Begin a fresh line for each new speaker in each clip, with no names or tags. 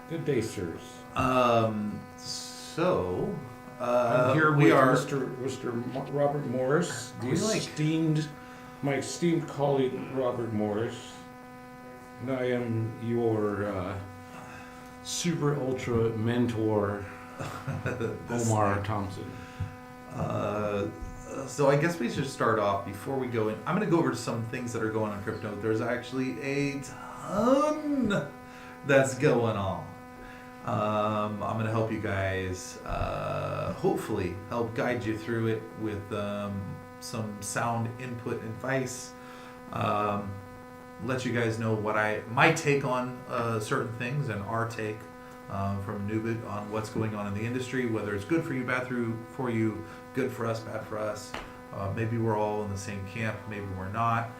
Good day, sirs.
So
I'm here
we
with
are.
Mr. Robert Morris, my esteemed colleague Robert Morris, and I am your super ultra mentor, Omar Thompson.
So I guess we should start off before we go in. I'm going to go over some things that are going on in crypto. There's actually a ton that's going on. I'm going to help you guys, hopefully help guide you through it with some sound input and advice. Let you guys know what my take on certain things and our take from Anubit on what's going on in the industry, whether it's good for you, bad for you, good for us, bad for us. Maybe we're all in the same camp, maybe we're not.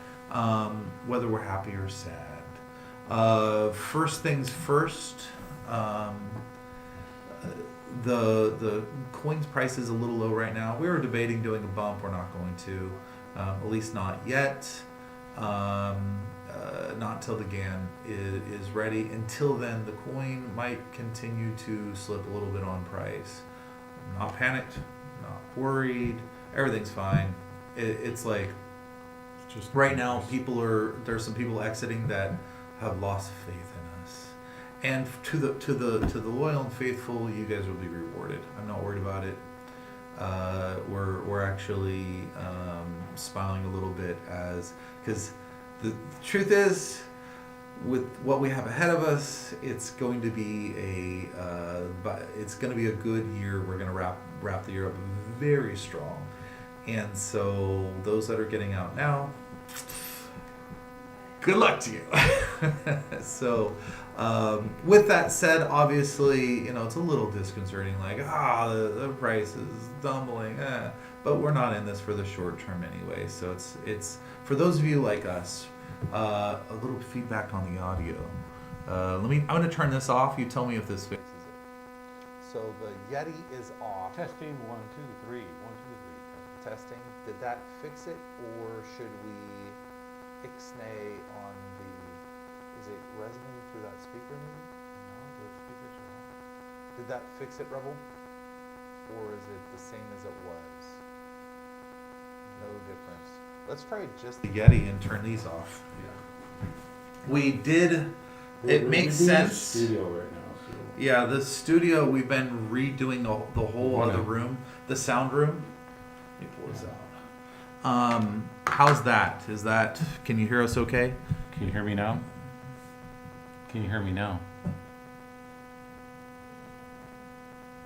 Whether we're happy or sad. First things first. The coin's price is a little low right now. We were debating doing a bump. We're not going to, at least not yet. Not until the GAN is ready. Until then, the coin might continue to slip a little bit on price. I'm not panicked, not worried. Everything's fine. It's like
Just
right now, there's some people exiting that have lost faith in us. And to the loyal and faithful, you guys will be rewarded. I'm not worried about it. We're actually smiling a little bit because the truth is, with what we have ahead of us, it's going to be a good year. We're going to wrap the year up very strong. And so those that are getting out now, good luck to you. So with that said, obviously, it's a little disconcerting, like, the price is tumbling, but we're not in this for the short term anyway. So it's for those of you like us, a little feedback on the audio. I'm going to turn this off. You tell me if this fixes it. So the Yeti is off.
Testing 1, 2, 3. 1, 2, 3.
Testing. Did that fix it, or should we ixnay on the? Is it resonating through that speaker? Maybe?
No, the speakers are on.
Did that fix it, Rebel? Or is it the same as it was? No difference. Let's try just the Yeti and turn these off.
Yeah.
We did. It makes sense.
Studio right now. So.
Yeah, the studio. We've been redoing the whole other room, the sound room. Let me pull this out. How's that? Can you hear us okay?
Can you hear me now? Can you hear me now?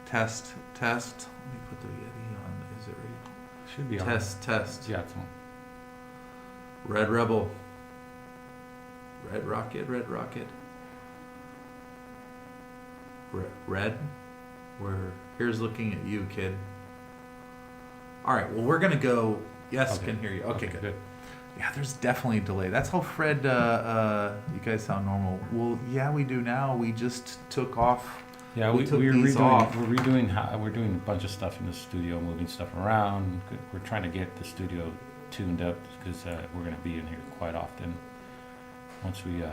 Test. Let me put the Yeti on. Is it ready?
Should be on.
Test.
Yeah, it's on.
Red Rebel. Red Rocket. Red. Here's looking at you, kid. All right. Well, we're gonna go. Yes,
Okay.
Can hear you. Okay,
good.
Yeah, there's definitely a delay. That's how Fred. You guys sound normal. Well, yeah, we do now. We just took off.
Yeah,
We
we're
took these off.
doing a bunch of stuff in the studio, moving stuff around. We're trying to get the studio tuned up because we're going to be in here quite often once we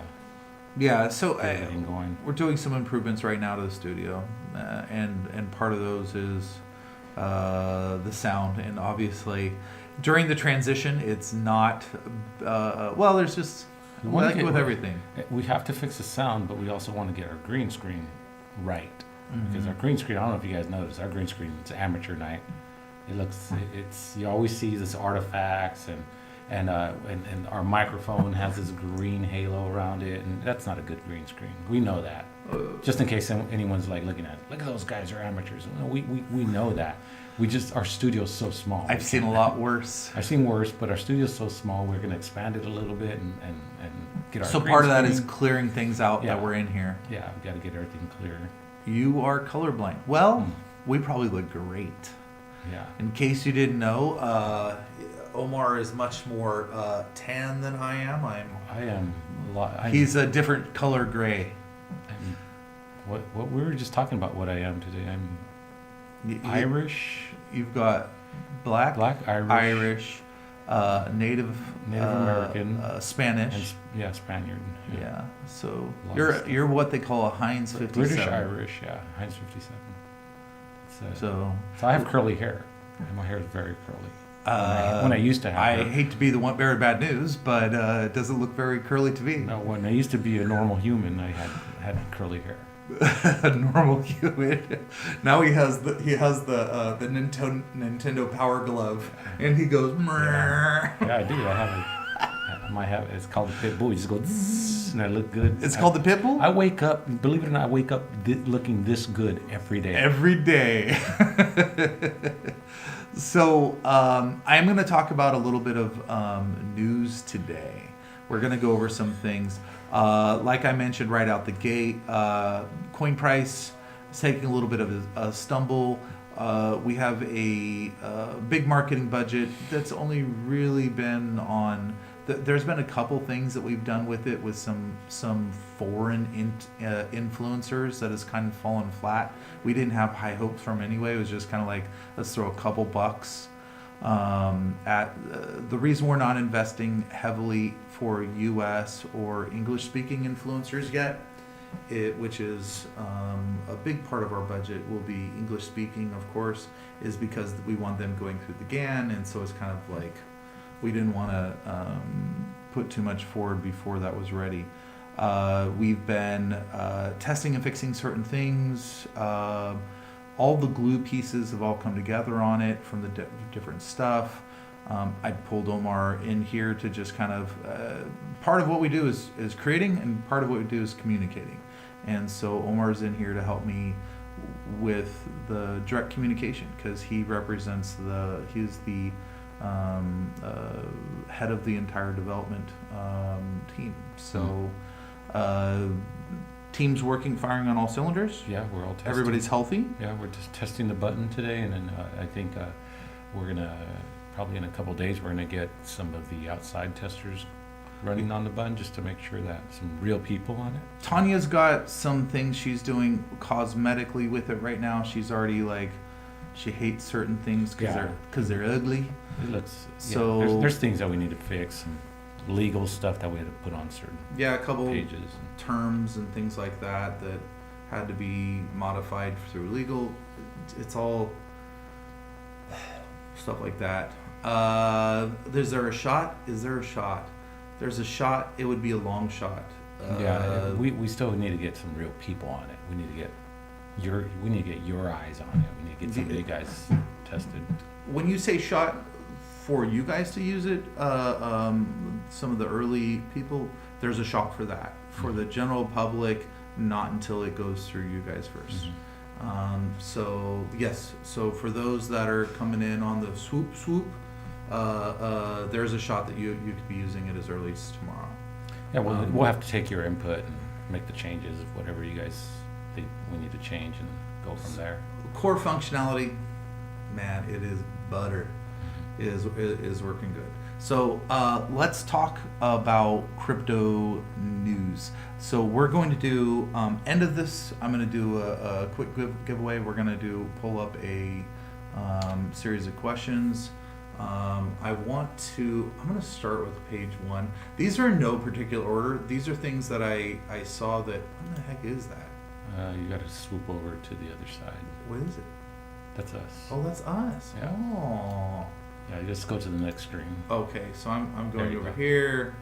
Yeah. So
get everything going.
we're doing some improvements right now to the studio, and part of those is the sound, and obviously during the transition, it's not. There's just like with everything.
We have to fix the sound, but we also want to get our green screen right.
Mm-hmm.
Because our green screen, I don't know if you guys noticed, our green screen, it's amateur night. You always see this artifacts and our microphone has this green halo around it, and that's not a good green screen. We know that. Just in case anyone's like looking at it, look at those guys are amateurs. No, we know that. Our studio's so small.
I've seen a lot worse.
I've seen worse, but our studio's so small, we're going to expand it a little bit and get our.
So
green
part of that
screen.
is clearing things out
Yeah.
that were in here.
Yeah, we got to get everything clear.
You are colorblind. Well, we probably look great.
Yeah.
In case you didn't know, Omar is much more tan than I am.
I am a lot.
He's a different color gray.
What we were just talking about what I am today. I'm Irish.
You've got black,
Irish,
Native
American,
Spanish.
and Spaniard.
Yeah. So
Lots
you're what they call a Heinz 57.
British Irish, yeah, Heinz 57.
So
I have curly hair, and my hair is very curly. When I used to have
I
hair.
hate to be the one bearing bad news, but it doesn't look very curly to me.
No, when I used to be a normal human, I had curly hair.
A normal human. Now he has the Nintendo Power Glove, and he goes.
Yeah, I do. I might have. It's called the pit bull. You just go, zzz, and I look good.
It's called the pit bull.
I wake up. Believe it or not, I wake up looking this good every day.
Every day. So I'm going to talk about a little bit of news today. We're going to go over some things. Like I mentioned right out the gate, coin price is taking a little bit of a stumble. We have a big marketing budget that's only really been on. There's been a couple things that we've done with it with some foreign influencers that has kind of fallen flat. We didn't have high hopes from anyway. It was just kind of like, let's throw a couple bucks at the reason we're not investing heavily for U.S. or English-speaking influencers yet, which is a big part of our budget will be English-speaking, of course, is because we want them going through the GAN, and so it's kind of like we didn't want to put too much forward before that was ready. We've been testing and fixing certain things. All the glue pieces have all come together on it from the different stuff. I pulled Omar in here to just kind of, part of what we do is creating, and part of what we do is communicating. And so Omar's in here to help me with the direct communication, because he represents he's the head of the entire development team. So team's working, firing on all cylinders.
Yeah, we're all testing.
Everybody's healthy.
Yeah, we're just testing the button today, and then I think we're gonna probably in a couple of days we're gonna get some of the outside testers running on the button just to make sure that some real people on it.
Tanya's got some things she's doing cosmetically with it right now. She's already like, she hates certain things because they're ugly.
It looks
so.
There's things that we need to fix, some legal stuff that we had to put on certain
a couple
pages,
terms and things like that had to be modified through legal. It's all stuff like that. Is there a shot? There's a shot. It would be a long shot.
We still need to get some real people on it. We need to get your eyes on it. We need to get some big guys tested.
When you say shot for you guys to use it, some of the early people, there's a shot for that. For the general public, not until it goes through you guys first. Mm-hmm. So yes, so for those that are coming in on the swoop, there's a shot that you could be using it as early as tomorrow.
Yeah, we'll have to take your input and make the changes of whatever you guys think we need to change and go from there.
Core functionality, man, it is butter. Is working good. So let's talk about crypto news. So we're going to do end of this. I'm going to do a quick giveaway. We're going to pull up a series of questions. I'm going to start with page 1. These are in no particular order. These are things that I saw that. What the heck is that?
You got to swoop over to the other side.
What is it?
That's us.
Oh, that's us.
Yeah.
Oh.
Yeah, you just go to the next screen.
Okay, so I'm going over here.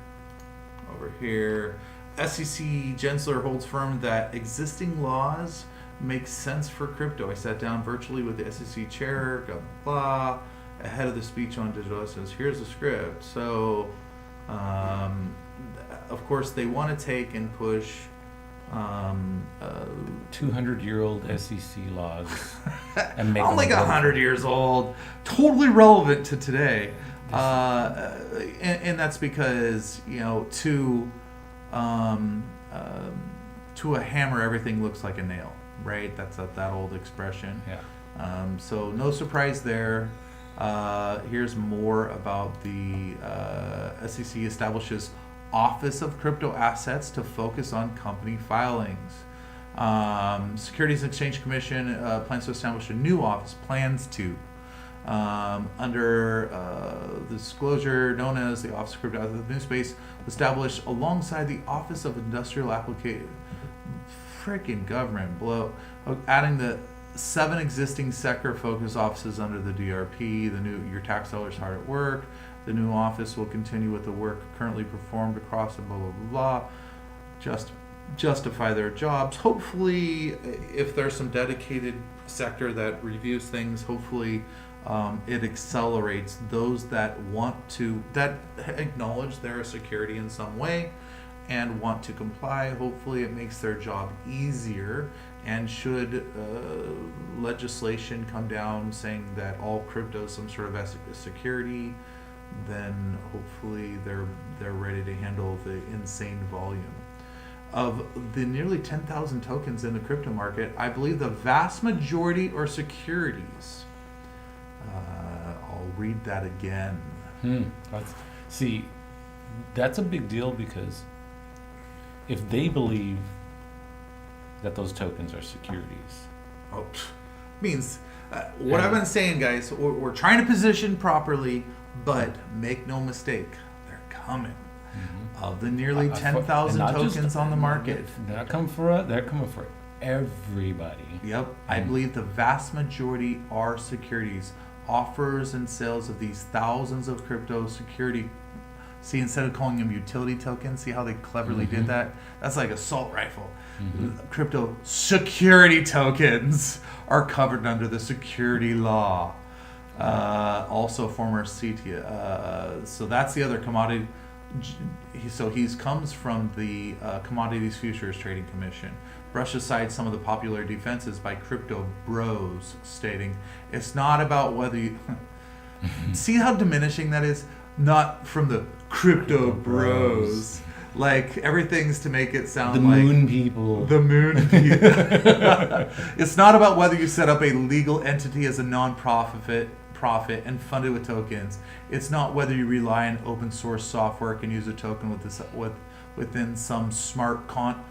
SEC Gensler holds firm that existing laws make sense for crypto. I sat down virtually with the SEC chair, blah, ahead of the speech on digital assets. Here's the script. So, of course, they want to take and push
200-year-old SEC laws and make
I'm
them
like 100 years old, totally relevant to today, and that's because to a hammer everything looks like a nail, right? That's that old expression.
Yeah.
So no surprise there. Here's more about the SEC establishes Office of Crypto Assets to focus on company filings. Securities and Exchange Commission plans to establish a new office. Under the disclosure known as the Office of Crypto Assets of the New Space, established alongside the Office of Industrial Application. Freaking government blow. Adding the 7 existing sector-focused offices under the DRP. Your tax dollars hard at work. The new office will continue with the work currently performed across the blah blah blah. Just justify their jobs. Hopefully, if there's some dedicated sector that reviews things, hopefully it accelerates those that acknowledge they're a security in some way and want to comply. Hopefully it makes their job easier, and should legislation come down saying that all crypto is some sort of security, then hopefully they're ready to handle the insane volume. Of the nearly 10,000 tokens in the crypto market, I believe the vast majority are securities. I'll read that again.
That's a big deal, because if they believe that those tokens are securities,
Means what I've been saying, guys, we're trying to position properly, but make no mistake, they're coming. Of the nearly 10,000 tokens on the market,
they're coming for everybody.
Yep, I believe the vast majority are securities. Offers and sales of these thousands of crypto security. See, instead of calling them utility tokens, see how they cleverly did that? That's like assault rifle. Crypto security tokens are covered under the security law. Also former CTA. So that's the other commodity. So he comes from the Commodities Futures Trading Commission. Brush aside some of the popular defenses by crypto bros, stating it's not about whether you see how diminishing that is. Not from the crypto bros. Like everything's to make it sound
like
the
moon people.
The moon people. It's not about whether you set up a legal entity as a non-profit and fund it with tokens. It's not whether you rely on open source software and use a token within some smart contract.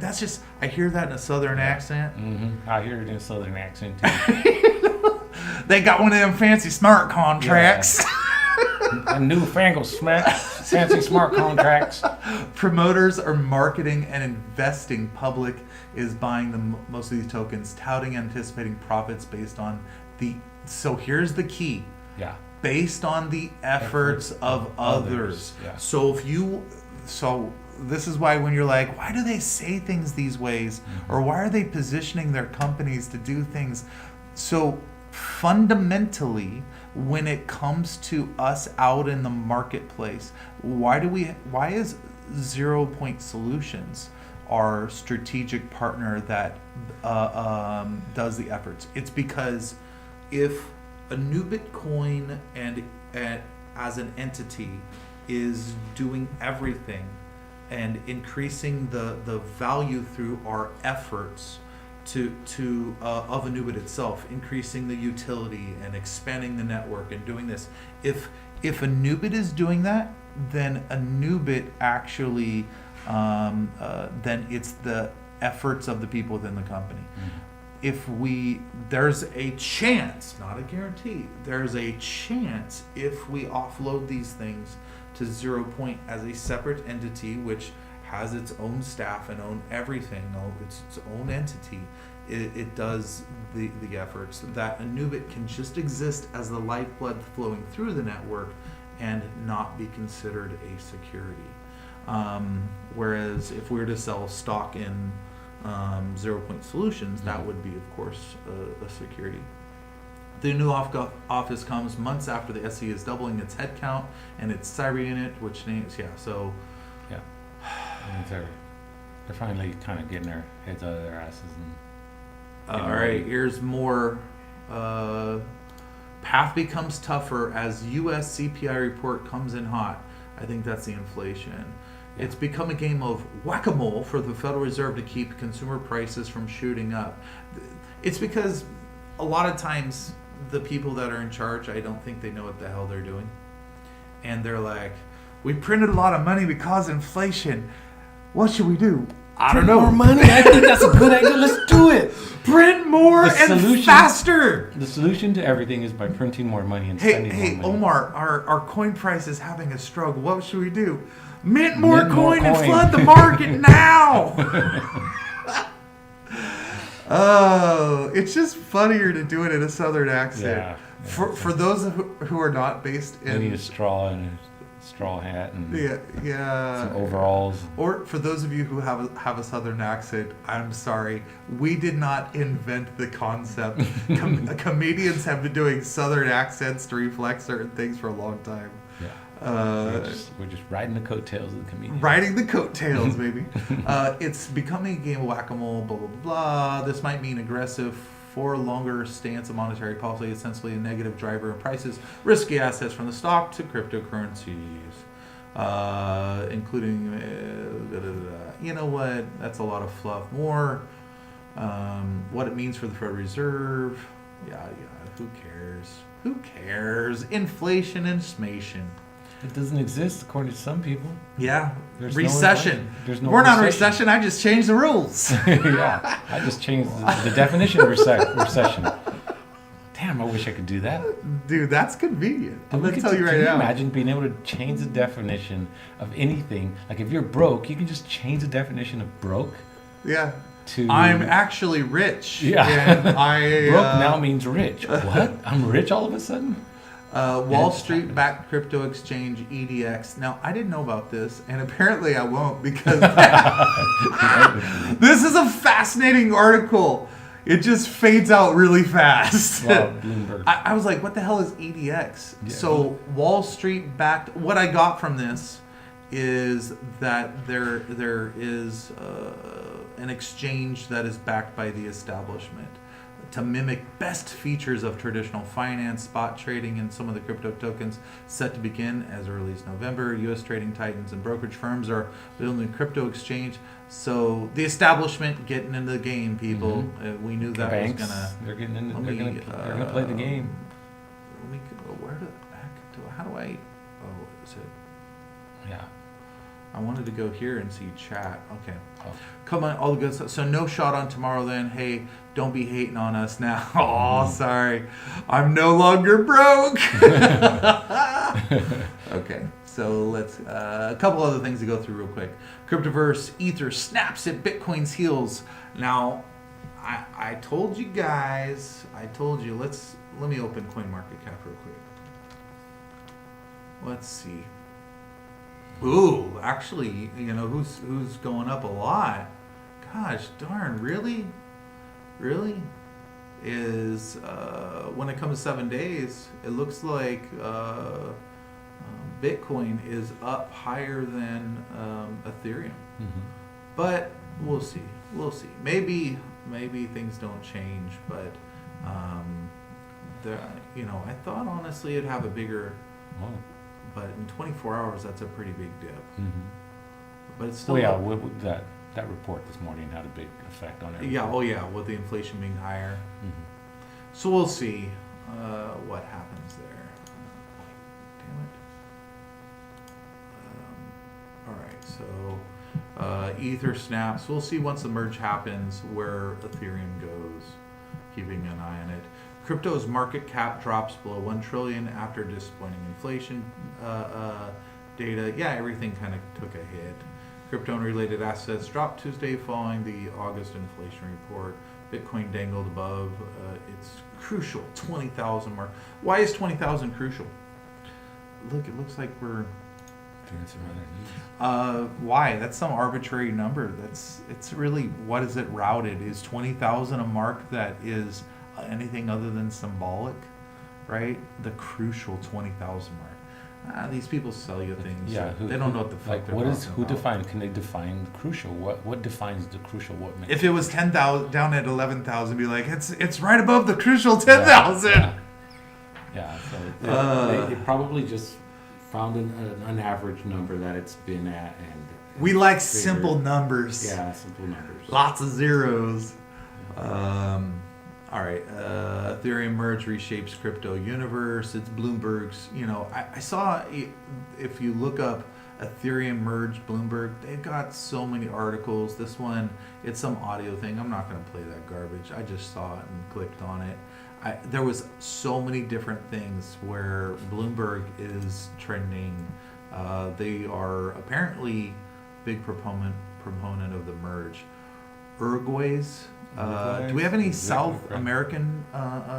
That's just, I hear that in a southern accent.
I hear it in a southern accent too.
They got one of them fancy smart contracts.
A newfangled fancy smart contracts.
Promoters are marketing and investing. Public is buying most of these tokens, touting and anticipating profits based on so here's the key.
Yeah.
Based on the efforts of others.
Yeah.
So this is why when you're like, why do they say things these ways? Or why are they positioning their companies to do things? So fundamentally, when it comes to us out in the marketplace, why is 0 Point Solutions our strategic partner that does the efforts? It's because if Anubit Coin and as an entity is doing everything and increasing the value through our efforts of Anubit itself, increasing the utility and expanding the network and doing this. If Anubit is doing that, then Anubit actually then it's the efforts of the people within the company. There's a chance, not a guarantee, there's a chance if we offload these things to 0 Point as a separate entity, which has its own staff and own everything, it's its own entity, it does the efforts, that Anubit can just exist as the lifeblood flowing through the network and not be considered a security. Whereas if we were to sell stock in 0 Point Solutions, that would be, of course, a security. The new office comes months after the SE is doubling its headcount and its cyber unit, which names,
they're finally kind of getting their heads out of their asses.
All right, here's more. Path becomes tougher as U.S. CPI report comes in hot. I think that's the inflation. Yeah. It's become a game of whack-a-mole for the Federal Reserve to keep consumer prices from shooting up. It's because a lot of times the people that are in charge, I don't think they know what the hell they're doing. And they're like, we printed a lot of money because of inflation. What should we do? I
Print
don't know.
more money. I think that's a good idea. Let's do it.
Print more
The
and
solution-
faster.
The solution to everything is by printing more money and
Hey,
spending more money.
Omar, our coin price is having a struggle. What should we do? Mint more
Mint more
coin and
coin.
flood the market now. Oh, it's just funnier to do it in a southern accent.
Yeah.
For those who are not based
We need
in
a straw and a straw hat and
yeah.
some overalls.
Or for those of you who have a southern accent, I'm sorry, we did not invent the concept. Comedians have been doing southern accents to reflect certain things for a long time.
Yeah. We're just riding the coattails of the comedian.
Riding the coattails, baby. It's becoming a game of whack-a-mole, blah, blah, blah. This might mean aggressive for longer stance of monetary policy, essentially a negative driver in prices, risky assets from the stock to cryptocurrencies, including, you know what, that's a lot of fluff. More, what it means for the Federal Reserve, yeah, who cares? Who cares? Inflation and smation.
It doesn't exist according to some people.
Yeah,
There's
recession.
We're
not in recession. I just changed the rules.
Yeah, I just changed the definition of recession. Damn, I wish I could do that.
Dude, that's convenient. I'm
Dude,
going to tell you right
can you
now.
imagine being able to change the definition of anything? Like if you're broke, you can just change the definition of broke
Yeah.
to
I'm actually rich.
Yeah.
And I
broke now means rich. What? I'm rich all of a sudden?
Wall Street backed crypto exchange EDX. Now, I didn't know about this, and apparently I won't because this is a fascinating article. It just fades out really fast.
Wow, Bloomberg.
I was like, what the hell is EDX?
Yeah.
So Wall Street backed. What I got from this is that there is an exchange that is backed by the establishment to mimic best features of traditional finance, spot trading, and some of the crypto tokens set to begin as early as November. U.S. trading titans and brokerage firms are building a crypto exchange. So the establishment getting into the game, people. We knew that
Banks,
was gonna.
they're getting into.
Let
They're
me,
gonna play the game.
Let me go. Where the heck do? How do I? Oh, is it?
Yeah.
I wanted to go here and see chat. Okay.
Oh.
Come on, all the good stuff. So no shot on tomorrow then. Hey, don't be hating on us now. Oh, sorry. I'm no longer broke. Okay, so let's, a couple other things to go through real quick. Cryptoverse, Ether snaps at Bitcoin's heels. Now, I told you guys, let me open CoinMarketCap real quick. Let's see. Ooh, actually, you know, who's going up a lot? Gosh darn, really? Really? Is, when it comes to 7 days, it looks like Bitcoin is up higher than Ethereum. But we'll see. We'll see. Maybe things don't change, but you know, I thought honestly it'd have a bigger, but in 24 hours that's a pretty big dip. But it's still.
Well, yeah, that report this morning had a big effect on everything.
Yeah. Oh yeah, with the inflation being higher. So we'll see what happens there. Damn it. All right, so Ether snaps. We'll see once the merge happens where Ethereum goes. Keeping an eye on it. Crypto's market cap drops below 1 trillion after disappointing inflation data. Yeah, everything kind of took a hit. Crypto and related assets dropped Tuesday following the August inflation report. Bitcoin dangled above its crucial 20,000 mark. Why is 20,000 crucial? Look, it looks like we're
Doing some other news.
why? That's some arbitrary number. It's really, what is it routed? Is 20,000 a mark that is anything other than symbolic, right? The crucial 20,000 mark. These people sell you things.
Yeah,
they don't know what the fuck
like
they're
what is
talking
who
about.
define? Can they define crucial? What defines the crucial? What makes
If it was 10,000 down at 11,000, be like, it's right above the crucial 10,000.
Yeah, so they probably just found an average number that it's been at, and
We like
figured-
simple numbers.
Yeah, simple numbers.
Lots of zeros. All right. Ethereum merge reshapes crypto universe. It's Bloomberg's. You know, I saw, if you look up Ethereum merge Bloomberg. They've got so many articles. This one, it's some audio thing. I'm not going to play that garbage. I just saw it and clicked on it. There was so many different things where Bloomberg is trending. They are apparently big proponent of the merge. Uruguay's. Do we have any South American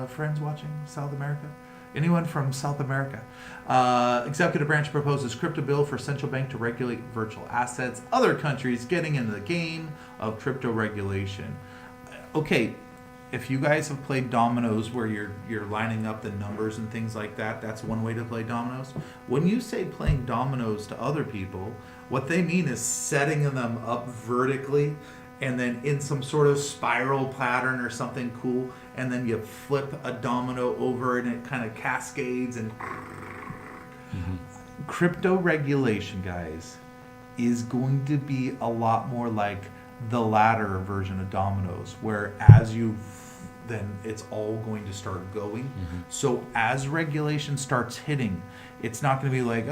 friends watching? South America? Anyone from South America? Executive branch proposes crypto bill for central bank to regulate virtual assets. Other countries getting into the game of crypto regulation. Okay, if you guys have played dominoes where you're lining up the numbers and things like that, that's one way to play dominoes. When you say playing dominoes to other people, what they mean is setting them up vertically and then in some sort of spiral pattern or something cool, and then you flip a domino over and it kind of cascades and crypto regulation, guys, is going to be a lot more like the latter version of dominoes, where then it's all going to start going. So as regulation starts hitting, it's not going to be like,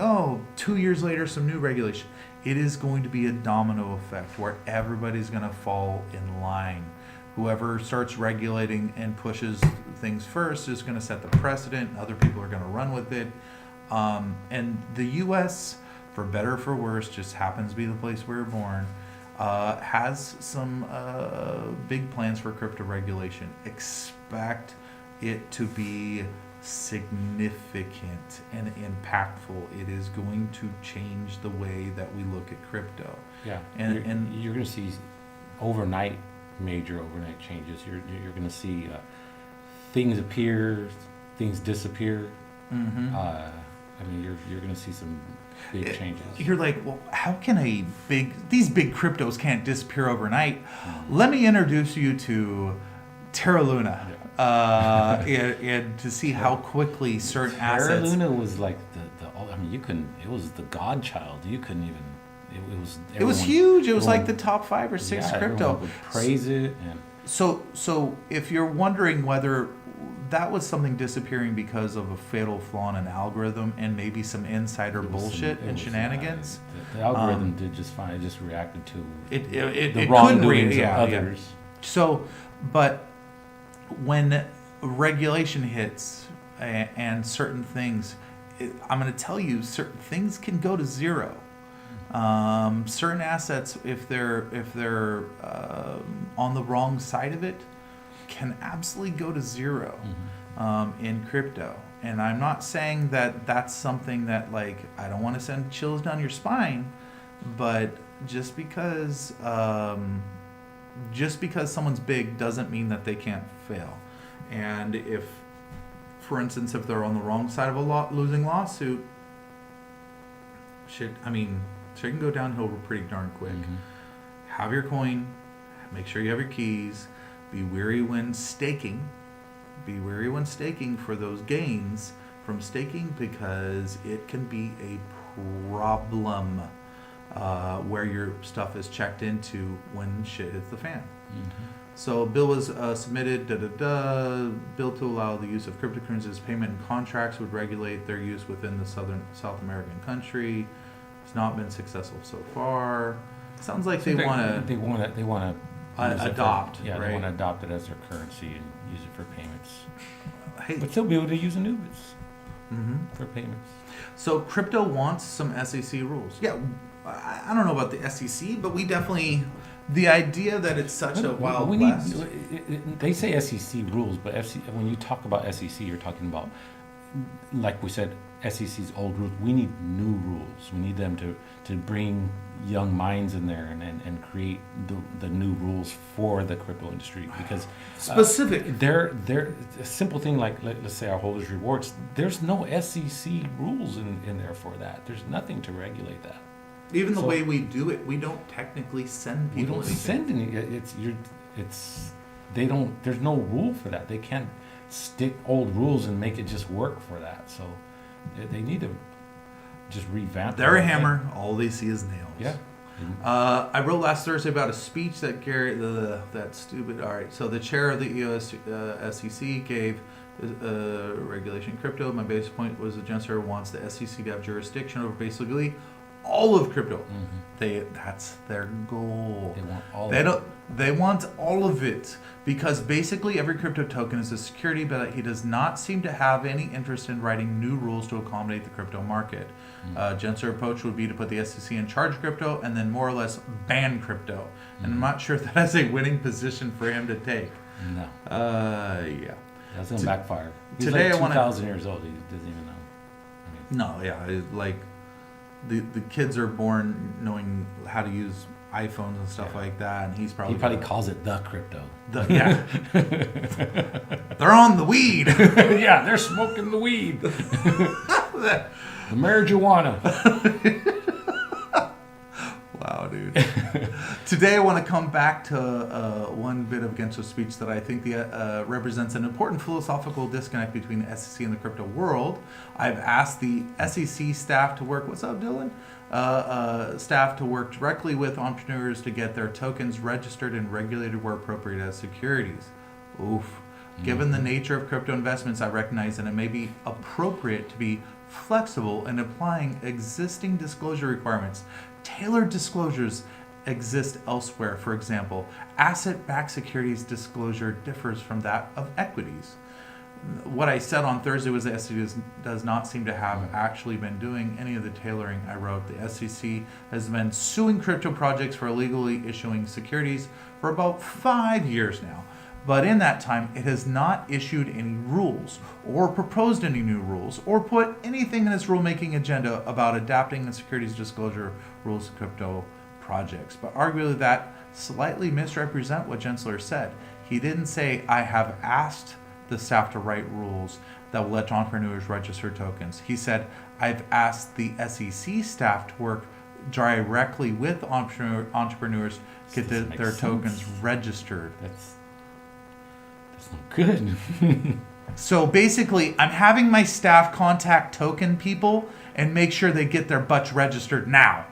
2 years later some new regulation. It is going to be a domino effect where everybody's going to fall in line. Whoever starts regulating and pushes things first is going to set the precedent. Other people are going to run with it. And the U.S., for better or for worse, just happens to be the place we were born, has some big plans for crypto regulation. Expect it to be significant and impactful. It is going to change the way that we look at crypto.
Yeah,
and
you're going to see major overnight changes. You're going to see things appear, things disappear. I mean, you're going to see some big changes. You're
like, well, how can these big cryptos can't disappear overnight? Let me introduce you to Terra Luna. And to see how quickly certain assets.
Terra Luna was like it was the godchild. You couldn't even. It was
huge. It was like the top 5 or 6 crypto.
Everyone would praise it. And
so if you're wondering whether that was something disappearing because of a fatal flaw in an algorithm and maybe some insider bullshit and shenanigans,
the algorithm did just fine. It just reacted to
the
wrongdoings of others.
Yeah. So, but when regulation hits and certain things, I'm going to tell you, certain things can go to zero. Certain assets, if they're on the wrong side of it, can absolutely go to zero in crypto. And I'm not saying that that's something that, like, I don't want to send chills down your spine, but just because someone's big doesn't mean that they can't fail. And if, for instance, if they're on the wrong side of a losing lawsuit, shit can go downhill pretty darn quick. Have your coin, make sure you have your keys, be wary when staking. Be wary when staking for those gains from staking, because it can be a problem where your stuff is checked into when shit hits the fan. So a bill was submitted, bill to allow the use of cryptocurrencies as payment and contracts would regulate their use within the South American country. It's not been successful so far. Sounds like they want to adopt.
Right?
They
want to adopt it as their currency and use it for payments.
Hey,
but they'll be able to use Anubis for payments.
So crypto wants some SEC rules. Yeah, I don't know about the SEC, but we definitely. The idea that it's such a wild west.
They say SEC rules, but when you talk about SEC, you're talking about, like we said, SEC's old rules. We need new rules. We need them to bring young minds in there and create the new rules for the crypto industry, because
specific.
They're a simple thing like let's say our holders rewards. There's no SEC rules in there for that. There's nothing to regulate that.
Even the way we do it, we don't technically send people.
We don't send any. They don't. There's no rule for that. They can't stick old rules and make it just work for that. So they need to just revamp.
They're a hammer. All they see is nails.
Yeah.
I wrote last Thursday about a speech that Gary, that stupid. All right. So the chair of the EOS SEC gave regulation crypto. My basic point was the Chancellor wants the SEC to have jurisdiction over basically all of crypto.
Mm-hmm.
That's their goal.
They want all.
They want all of it, because basically every crypto token is a security, but he does not seem to have any interest in writing new rules to accommodate the crypto market. Gensler approach would be to put the SEC in charge of crypto and then more or less ban crypto. And I'm not sure if that is a winning position for him to take.
No.
Yeah.
That's gonna backfire. He's
today
like
I wanna-
2,000 years old. He doesn't even know. I mean,
No, yeah, like the kids are born knowing how to use iPhones and stuff like that, and he's probably
he probably calls it the crypto.
yeah. They're on the weed.
Yeah, they're smoking the weed. The marijuana.
Wow, dude. Today I want to come back to one bit of Gensler's speech that I think represents an important philosophical disconnect between the SEC and the crypto world. I've asked the SEC staff to work, what's up, Dylan? Staff to work directly with entrepreneurs to get their tokens registered and regulated where appropriate as securities. Oof. Given the nature of crypto investments, I recognize that it may be appropriate to be flexible in applying existing disclosure requirements. Tailored disclosures exist elsewhere. For example, asset-backed securities disclosure differs from that of equities. What I said on Thursday was the SEC does not seem to have actually been doing any of the tailoring. I wrote the SEC has been suing crypto projects for illegally issuing securities for about 5 years now. But in that time, it has not issued any rules or proposed any new rules or put anything in its rulemaking agenda about adapting the securities disclosure rules to crypto projects. But arguably that slightly misrepresent what Gensler said. He didn't say, I have asked the staff to write rules that will let entrepreneurs register tokens. He said, I've asked the SEC staff to work directly with entrepreneurs to get their tokens registered.
That's not good.
So basically, I'm having my staff contact token people and make sure they get their butts registered now.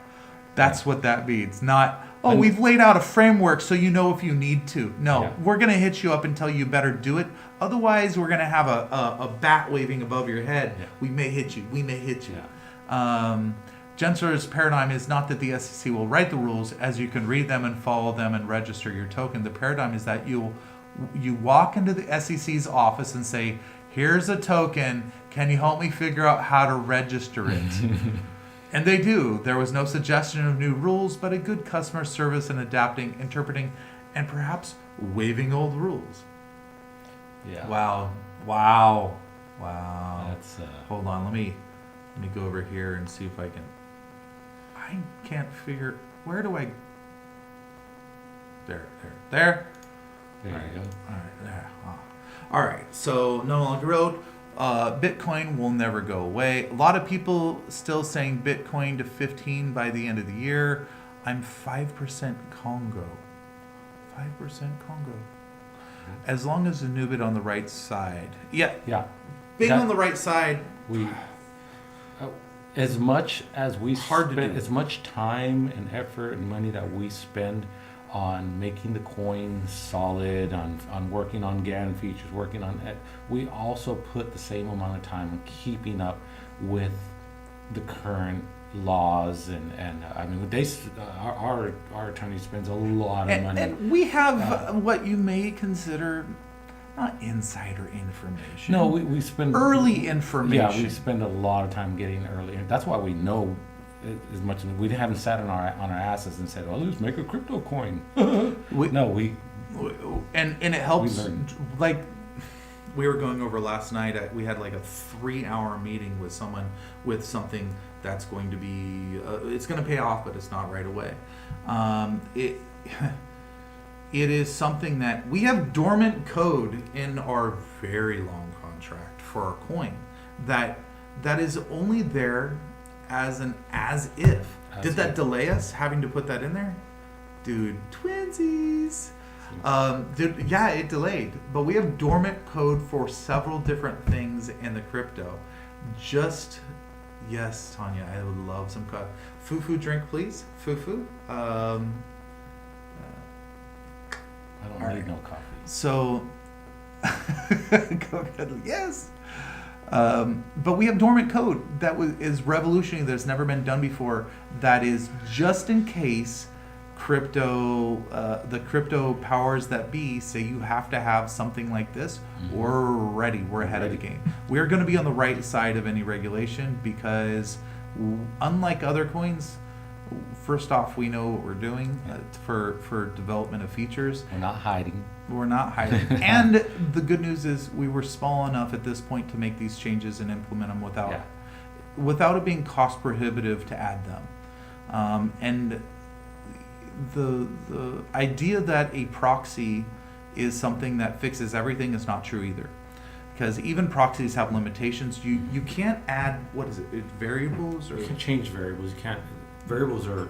That's what that means. Not, we've laid out a framework so you know if you need to. No, we're going to hit you up and tell you better do it. Otherwise, we're going to have a bat waving above your head. Yeah. We may hit you. We may hit you. Yeah. Gensler's paradigm is not that the SEC will write the rules, as you can read them and follow them and register your token. The paradigm is that you walk into the SEC's office and say, here's a token, can you help me figure out how to register it? And they do. There was no suggestion of new rules, but a good customer service in adapting, interpreting, and perhaps waiving old rules.
Yeah.
Wow.
That's
Hold on, let me go over here and see if I can't figure, where do I, there.
There
All right.
you go.
All right, there. All right, so no longer wrote. Bitcoin will never go away. A lot of people still saying Bitcoin to 15 by the end of the year. I'm 5% Congo. 5% Congo. As long as Anubit on the right side. Yeah. Being on the right side.
As much as we
Hard to
spend,
do.
as much time and effort and money that we spend on making the coin solid, on working on GAN features, working on it, we also put the same amount of time on keeping up with the current laws and I mean our attorney spends a lot of money.
And we have what you may consider not insider information.
No, we spend
early information.
Yeah, we spend a lot of time getting early, and that's why we know as much. We haven't sat on our asses and said, "Well, let's make a crypto coin."
and it helps. Like we were going over last night, we had like a 3-hour meeting with someone with something that's going to be. It's going to pay off, but it's not right away. It is something that we have dormant code in our very long contract for our coin that is only there as an as if. Did that delay us having to put that in there? Dude, twinsies. Dude, yeah, it delayed. But we have dormant code for several different things in the crypto. Yes, Tanya, I would love some Fufu drink, please. Fufu.
I don't need no coffee.
So, yes. But we have dormant code that is revolutionary, that's never been done before, that is just in case the crypto powers that be say you have to have something like this. We're ready. We're ahead of the game. We're going to be on the right side of any regulation because unlike other coins, first off, we know what we're doing for development of features.
We're not hiding.
We're not hiding. And the good news is we were small enough at this point to make these changes and implement them without it being cost prohibitive to add them. And the idea that a proxy is something that fixes everything is not true either. Because even proxies have limitations. You can't add, what is it, variables? Or
You can change variables. You can't. Variables are.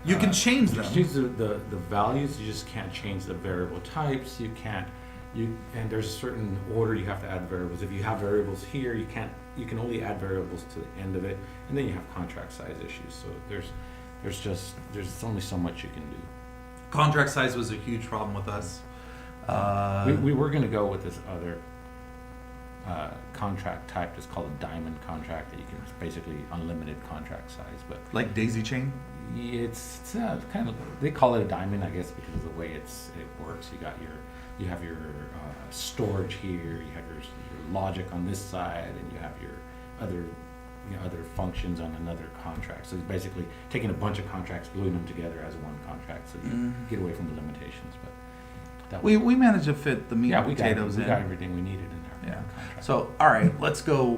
You can change
you
them.
can change the values. You just can't change the variable types. You can't. And there's a certain order you have to add variables. If you have variables here, you can't. You can only add variables to the end of it, and then you have contract size issues. So there's only so much you can do.
Contract size was a huge problem with us.
We were going to go with this other contract type. It's called a diamond contract that you can basically unlimited contract size, but
Like daisy chain?
it's kind of, they call it a diamond, I guess, because of the way it works. You have your storage here, you have your logic on this side, and you have your other functions on another contract. So it's basically taking a bunch of contracts, gluing them together as one contract, so you get away from the limitations. But that
We managed to fit the meat and
we
potatoes in.
got everything we needed in there.
Yeah. So, all right, let's go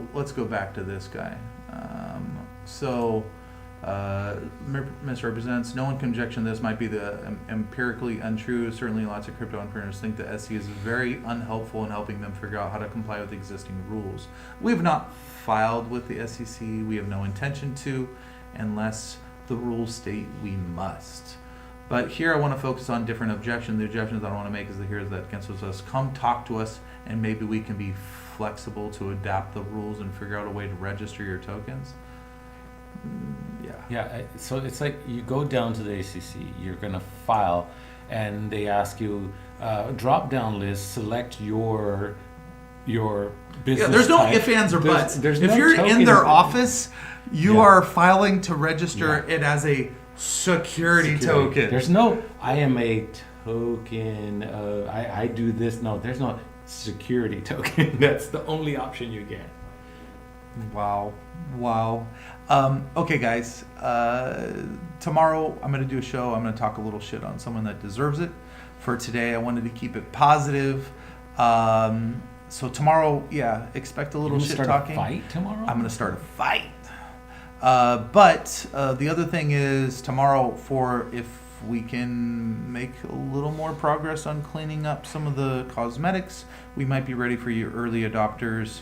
back to this guy. Misrepresents. No one can objection this might be empirically untrue. Certainly, lots of crypto entrepreneurs think the SEC is very unhelpful in helping them figure out how to comply with existing rules. We have not filed with the SEC. We have no intention to, unless the rules state we must. But here I want to focus on different objections. The objections I want to make is that against us. Come talk to us, and maybe we can be flexible to adapt the rules and figure out a way to register your tokens.
So it's like you go down to the ACC, you're going to file, and they ask you drop down list, select your business.
There's no
type.
ifs, ands, or buts.
There's
if
no
you're in
token.
their office, you are filing to register it as a security token.
There's no I am a token. I do this. No, there's no security token. That's the only option you get.
Wow. Okay, guys. Tomorrow I'm going to do a show. I'm going to talk a little shit on someone that deserves it. For today, I wanted to keep it positive. So tomorrow, expect a little shit talking.
Start a fight tomorrow?
I'm going to start a fight. But the other thing is tomorrow, if we can make a little more progress on cleaning up some of the cosmetics, we might be ready for you early adopters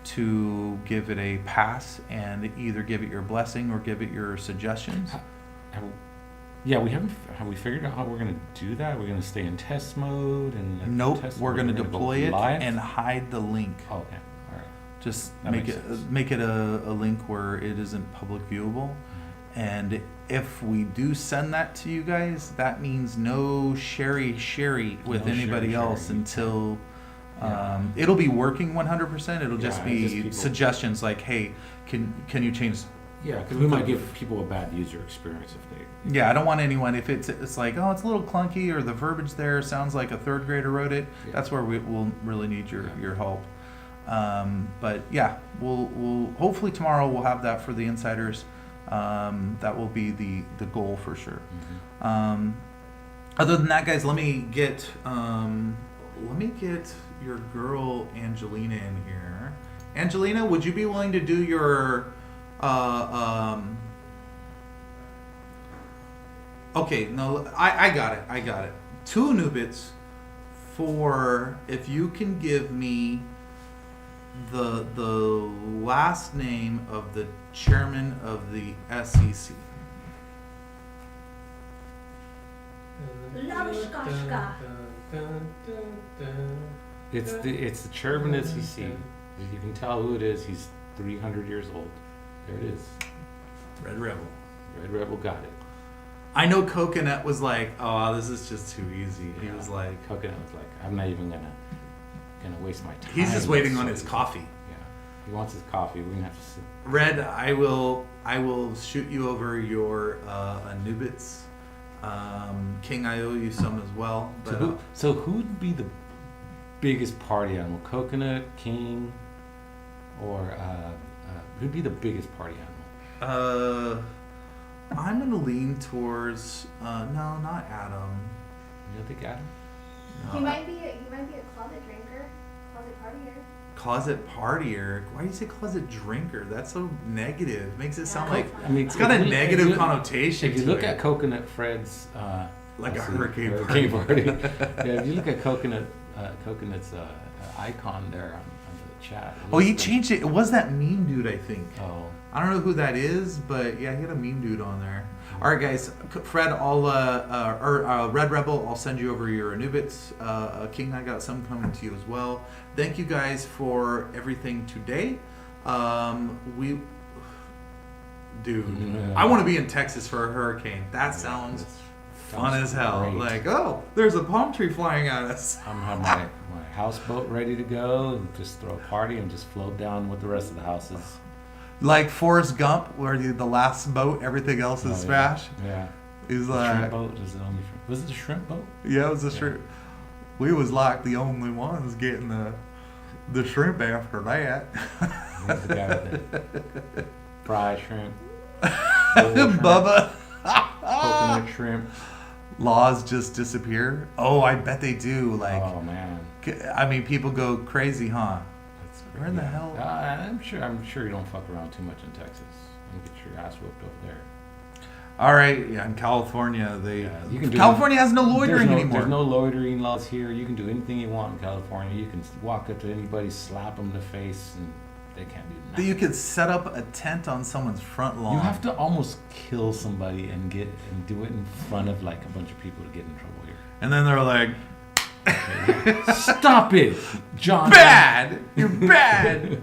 to give it a pass and either give it your blessing or give it your suggestions.
Have we figured out how we're going to do that? We're going to stay in test mode and
Nope, we're going to deploy it
live?
and hide the link.
Oh, okay, all right.
Just
That
make
makes
it
sense.
make it a link where it isn't public viewable. And if we do send that to you guys, that means no sherry with
No
anybody
sherry.
else until
Yeah.
it'll be working 100%. It'll just
Yeah,
be
just people-
suggestions like, hey, can you change?
Yeah, because we might give people a bad user experience if they.
Yeah, I don't want anyone, if it's like, oh, it's a little clunky or the verbiage there sounds like a third grader wrote it.
Yeah.
That's where we'll really need your help. But yeah, we'll hopefully tomorrow we'll have that for the insiders. That will be the goal for sure.
Mhm.
Other than that, guys, let me get your girl Angelina in here. Angelina, would you be willing to do your okay, no, I got it. 2 Anubits for if you can give me the last name of the chairman of the SEC.
It's the chairman of SEC. You can tell who it is. He's 300 years old. There it is.
Red Rebel.
Red Rebel got it.
I know Coconut was like, oh, this is just too easy. He was like,
Coconut was like, I'm not even gonna waste my time.
he's just waiting on
So
his
easy.
coffee.
Yeah. He wants his coffee. We're gonna have to sit.
Red, I will shoot you over your Anubits. King, I owe you some as well. But,
So who'd be the biggest party animal? Coconut, King, or who'd be the biggest party animal?
I'm gonna lean towards no, not Adam.
You don't think Adam?
No.
He might be a closet drinker, closet partier.
Closet partier. Why do you say closet drinker? That's so negative. It makes it sound like
I mean,
it's got a negative connotation.
If you
to
look
it.
at Coconut Fred's
Like a
let's see,
hurricane
party. Yeah, if you look at Coconut's icon there on the chat.
Oh, he changed it. It was that meme dude, I think.
Oh.
I don't know who that is, but yeah, he had a meme dude on there. All right, guys. Fred, Red Rebel, I'll send you over your Anubits. King, I got some coming to you as well. Thank you guys for everything today. I want to be in Texas for a hurricane. That sounds fun as hell.
Great.
Like, oh, there's a palm tree flying at us.
I'm gonna have my houseboat ready to go and just throw a party and just float down with the rest of the houses.
Like Forrest Gump, where the last boat, everything else is smash.
Yeah.
He's
The
like,
shrimp boat is the only shrimp. Was it the shrimp boat?
yeah, it was a shrimp. We was like the only ones getting the shrimp after that.
He's the guy with the fried shrimp. Shrimp,
Bubba.
coconut shrimp.
Laws just disappear. Oh, I bet they do. Like,
Oh man.
I mean, people go crazy, huh?
That's
Where in the hell?
I'm sure you don't fuck around too much in Texas and get your ass whooped over there.
All right, yeah. In California,
You can do
California has no loitering anymore.
There's no loitering laws here. You can do anything you want in California. You can walk up to anybody, slap them in the face, and they can't do
But
nothing.
you could set up a tent on someone's front lawn.
You have to almost kill somebody and do it in front of like a bunch of people to get in trouble here.
And then they're like,
Stop it, John.
bad! You're bad!